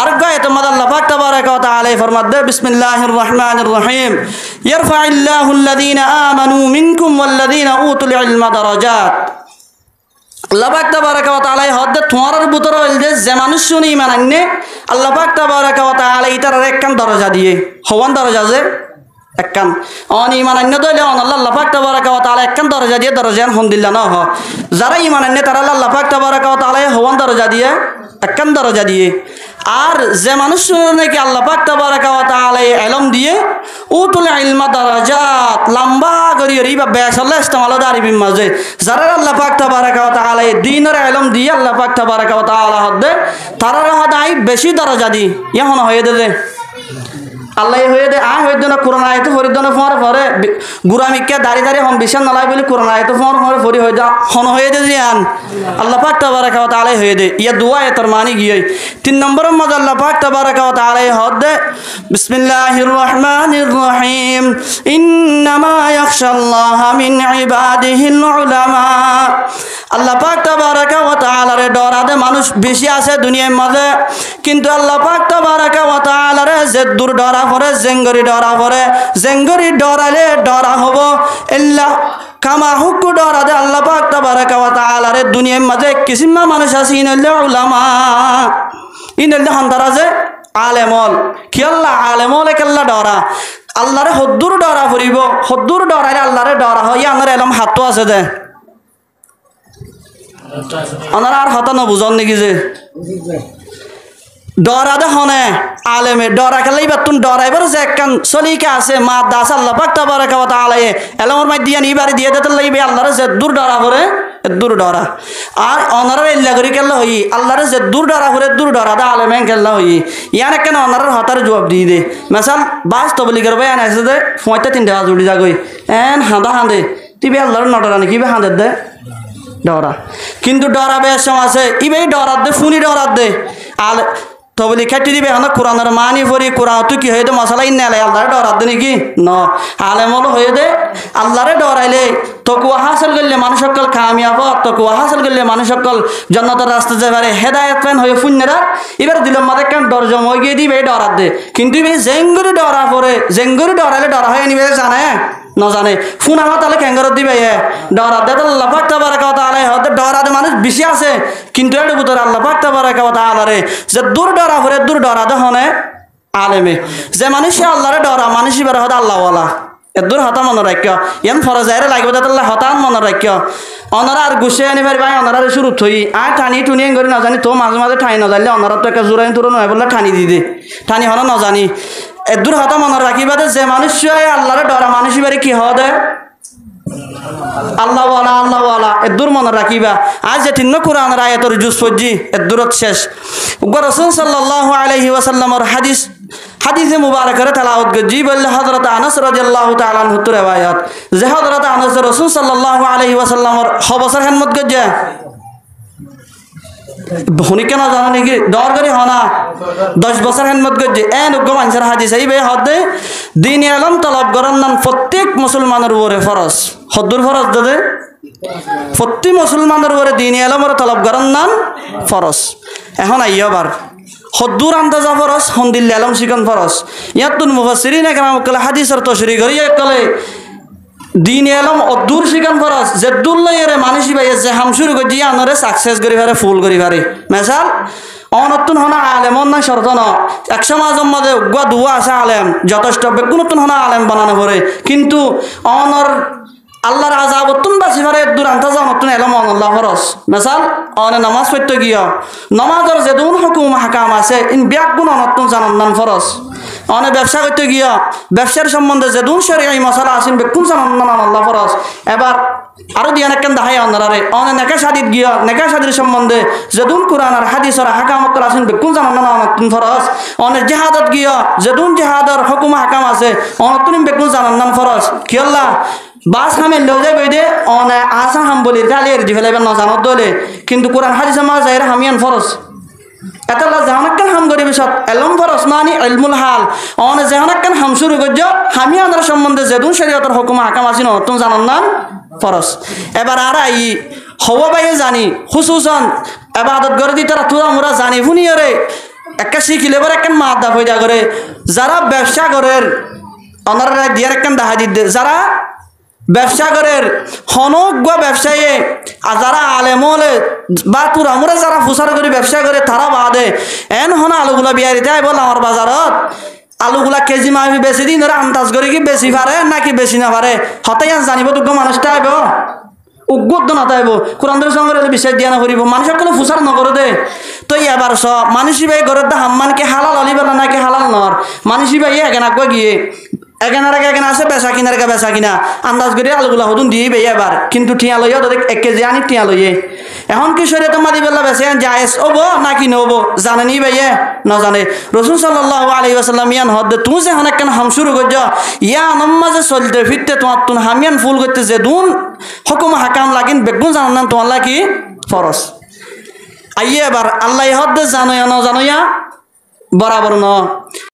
আর গায়তে মদ আল্লাহ পাক তাবারাকা ওয়া তাআলা ফরমাতে বিসমিল্লাহির রহমানির রহিম ইয়ারফা'ুল্লাহুল্লাযীনা আমানু মিনকুম ওয়াল্লাযীনা উতুল ইলমা দারাজাত। আল্লাহ পাক তাবারাকা ওয়া তাআলা হদ্দে তোমার ভিতর হইল যে মানুষ শুনি ঈমান আননে আল্লাহ পাক তাবারাকা ওয়া তাআলা ইতার একখান দরজা দিয়ে হওয়ান দরজা যে একখান অন ঈমান আননে দইলে অন আল্লাহ পাক তাবারাকা ওয়া তাআলা একখান দরজা দিয়ে দরজান হমদুলিল্লাহ না হ যারা ঈমান আননে তারা আল্লাহ পাক তাবারাকা ওয়া তাআলা হওয়ান দরজা দিয়ে একখান দরজা দিয়ে আর যে মানুষ নাকি আল্লাহ পাক তাবারাকা ওয়া তাআলা ইলম দিয়ে উতুল ইলমা দারাজাত লম্বা করি রিবা বেশাল্লাহ ইস্তেমাল দারিবি মাঝে যারা আল্লাহ পাক তাবারাকা ওয়া তাআলা দ্বীনের ইলম দিয়ে আল্লাহ পাক তাবারাকা ওয়া তাআলা হদে তারা হদাই বেশি দরজা দি এখন হয়ে দে আল্লাহ হয়ে দে আয় হয়ে না কোরআন আয়াত ফরিদনে ফরে ফরে গুরামিকে দাঁড়ি দাঁড়িয়ে হম বিশাল নালাই বলে কোরআন আয়াত ফর ফরে ফরি হয়ে যা হন হয়ে দে জিয়ান আল্লাহ পাক তাবারাকা ওয়া তাআলা হয়ে দে ইয়া দুআ এতর মানি গিয়ে 3 নম্বর মধ্যে আল্লাহ পাক তাবারাকা ওয়া তাআলা হদ দে বিসমিল্লাহির রহমানির রহিম ইন্নামা ইয়াখশাল্লাহা মিন ইবাদিহিল উলামা। আল্লাহ পাক তাবারাকা ওয়া তাআলার ডরাদে মানুষ বেশি আছে দুনিয়ার মধ্যে কিন্তু আল্লাহ পাক তাবারাকা ওয়া তাআলার যে দূর ডরা পরে জেঙ্গরি ডরা পরে জেঙ্গরি ডরালে ডরা হব ইল্লা কামা হুকু ডরাদে আল্লাহ পাক তাবারাকা ওয়া তাআলার দুনিয়ার মধ্যে কিসিমা মানুষ আছে ইনল উলামা ইনল হান্দারা যে আলেমল কি আল্লাহ আলেমল কেল্লা ডরা আল্লাহরে হদ্দুর ডরা পড়িব হদ্দুর ডরালে আল্লাহরে ডরা হয় আনার এলম হাতও আছে দে ওনারা আর হতা বুঝন নাকি যে ডরা দে হনে আলেমে ডরা খেলাই বাতুন ডরাইবার যে একখান সলিকা আছে মা দাস আল্লাহ পাক তাবারাকা ওয়া তাআলা এলমর মাই দিয়া নিবারে দিয়ে দিতে লাগবে আল্লাহরে যে দূর ডরা করে দূর ডরা আর ওনারা ইল্লা করি কেল্লা হই আল্লাহরে যে দূর ডরা করে দূর ডরা দা আলেমে কেল্লা হই ইয়ান কেন ওনার হতার জবাব দিয়ে দে মিসাল বাস তবলিগের ভাই আনাইছে দে ফয়টা 3 টাকা জুড়ি যাগই এন হাঁদা হাঁদে তিবে আল্লাহর নডরানি কিবে হাঁদে দে ডরা কিন্তু ডরা বেশ আছে ইবে ডরাত দে ফুনি ডরাত দে আল তবলি খেটি দিবে হন কোরআনের মানি ফরি কোরআন তুই কি হয়ে দে মশলা ইন্নালে আল্লাহরে ডরাত দে নাকি ন আলেমল হয়ে দে আল্লাহরে ডরাইলে তকুয়া হাসিল করলে মানুষ সকল কামিয়াব তকুয়া হাসিল করলে মানুষ সকল জান্নাতের রাস্তা যাবে হেদায়েত পান হয়ে ফুন্নেরা এবার দিলাম মাদের কেন ডর জম হয়ে গিয়ে দিবে ডরাত দে কিন্তু ইবে জেঙ্গুরি ডরা পরে জেঙ্গুরি ডরাইলে ডরা হয় নিবে জানে না জানে ফোন আমার তাহলে ক্যাঙ্গার দিবে ডরা দে আল্লাহ পাক তাবারাকা ওয়া তাআলা হতে ডরা দে মানুষ বেশি আছে কিন্তু এর ভিতরে আল্লাহ পাক তাবারাকা ওয়া তাআলা রে যে দূর ডরা করে দূর ডরা দে হনে আলেমে যে মানুষ আল্লাহরে ডরা মানুষ ইবার হতে আল্লাহ ওয়ালা এদুর হতা মনে রাখ্য এম ফরজাইরে লাগবে তে আল্লাহ হতান মনে রাখ্য অনারা আর গুছে আনি পারি ভাই অনারা শুরু থই আর ঠানি টুনি করি না জানি তো মাঝে মাঝে ঠানি না জানলে অনারা তো একটা জোরাই তোর নয় বললে ঠানি দি দে ঠানি হন না জানি এদুর হতা মনে রাখিবা যে মানুষ আল্লাহরে ডরা মানুষ ইবারে কি হওয়া দেয় আল্লাহ ওয়ালা এদুর মনে রাখিবা আজ যে তিন কোরআনের আয়াতের জুজ ফজি এদুরত শেষ রাসূল সাল্লাল্লাহু আলাইহি ওয়াসাল্লামের হাদিসে মুবারকারে তেলাওয়াত গজি বললে হযরত আনাস রাদিয়াল্লাহু তাআলা আনহু riwayat যে হযরত আনাস রাসূল সাল্লাল্লাহু আলাইহি ওয়াসাল্লামের হবসর খেদমত গজে হনি কেন জানো নাকি দর করি হনা 10 বছর খেদমত গজে এন উগ্র মানুষের হাদিস এই বে হদে দ্বীন ইলম তলব করার নাম প্রত্যেক মুসলমানের উপরে ফরজ হদ্দুর ফরজ দে প্রত্যেক মুসলমানের উপরে দ্বীন ইলমের তলব করার নাম ফরজ এখন আইয়াবার হদ্দুর আন্দাজা ফরজ হন্দিল আলম শিকন ফরজ ইয়াতুন মুফাসসিরিন একরাম কলে হাদিসের তশরিহ করি কলে দ্বীন ইলম অদ্দুর শিকন ফরজ জেদুল্লাহ এর মানসি ভাই যে হামশুর গজি আনরে সাকসেস করি পারে ফুল করি পারে মিসাল অনতুন হনা আলেম না শর্ত ন এক সমাজের মধ্যে উগ্র দুয়া আছে আলেম যথেষ্ট বেগুনতুন হনা আলেম বানানো পড়ে কিন্তু অনর আল্লাহর আযাব তুন বাসি পারে দূর আন্তাজা নতুন এলম আল্লাহ ফরজ মিসাল অনে নামাজ পড়তে গিয়া নামাজের যে দুন হুকুম হাকাম আছে ইন ব্যাগুন নতুন জানান ফরজ অনে ব্যবসা করতে গিয়া ব্যবসার সম্বন্ধে যে দুন শরীয়ী মাসালা আছেন বেগুন জানান আল্লাহ ফরজ এবার আরো দিয়ান একখান দাহাই অনারে অনে নেকা শাদিত গিয়া নেকা শাদির সম্বন্ধে যে দুন কোরআন আর হাদিসের হাকামত আছেন বেগুন জানান নতুন ফরজ অনে জিহাদত গিয়া যে দুন জিহাদের হুকুম হাকাম আছে অনতুন বেগুন জানান ফরজ কি আল্লাহ বাস হামে লো যাই বই দে অনে আসা হাম বলি জালিয়ের দি ফেলাইবার না জানত দলে কিন্তু কোরআন হাদিসে মা যাইরা হামিয়ান ফরজ এতলা জানাক্কান হাম গরি বিশত এলম ফরজ মানে ইলমুল হাল অনে জানাক্কান হাম শুরু গজ্জ হামিয়ানের সম্বন্ধে যেদুন শরীয়তের হুকুম হাকাম আছে নতুন জানান না ফরজ এবার আর আই হওয়া বাইয়ে জানি খুসুসান ইবাদত গরি দি তারা তুরা মুরা জানি ফুনিয়রে একটা শিখিলে পরে একটা মাদা ফয়দা করে যারা ব্যবসা করের অনারা দিয়ার একটা দেখা দিতে যারা ব্যবসা করের হনজ্ঞ ব্যবসায়ী আর যারা আলেমলে বা তোর আমরা যারা ফুসার করে ব্যবসা করে তারা বাদে এন হন আলুগুলা বিয়ারিতে বল আমার বাজারত আলুগুলা কেজি মাফি বেশি দিন ধরে আন্দাজ করে কি বেশি পারে নাকি বেশি না পারে হতাই জানিব তোকে মানুষটা আইব উগ্গত না তাইব কোরআন সঙ্গে বিশ্বাস দিয়া না করিব মানুষের কোনো ফুসার নকরে দে তো এবার মানুষই ভাই ঘরের দা হাম্মানকে হালাল অলি বেলা নাকি হালাল নর মানুষই ভাই এখানে আগুয়া গিয়ে এখানের আগে এখানে আছে বেচা কিনার আগে বেচা কিনা আন্দাজ করে আলুগুলা হতুন দিয়ে ভাই এবার কিন্তু টিয়া লইয়া তোদের 1 কেজি আনি টিয়া লইয়ে এখন কি শরীরে তো মাদি বেলা বেচে জায়েজ হবো নাকি নহবো জানে নি ভাইয়ে না জানে রসুল সাল্লাল্লাহু আলাইহি ওয়াসাল্লাম ইয়ান হদ্দে তুমি যে এখন একখান হাম শুরু করছ ইয়া নম্মাজে চলতে ফিরতে তোমার তুন হামিয়ান ফুল করতে যে দুন হুকুম হাকাম লাগিন বেগুন জানান তোমার লাগি ফরজ আইয়ে এবার আল্লাহ হদ্দে জানো না জানো বরাবর ন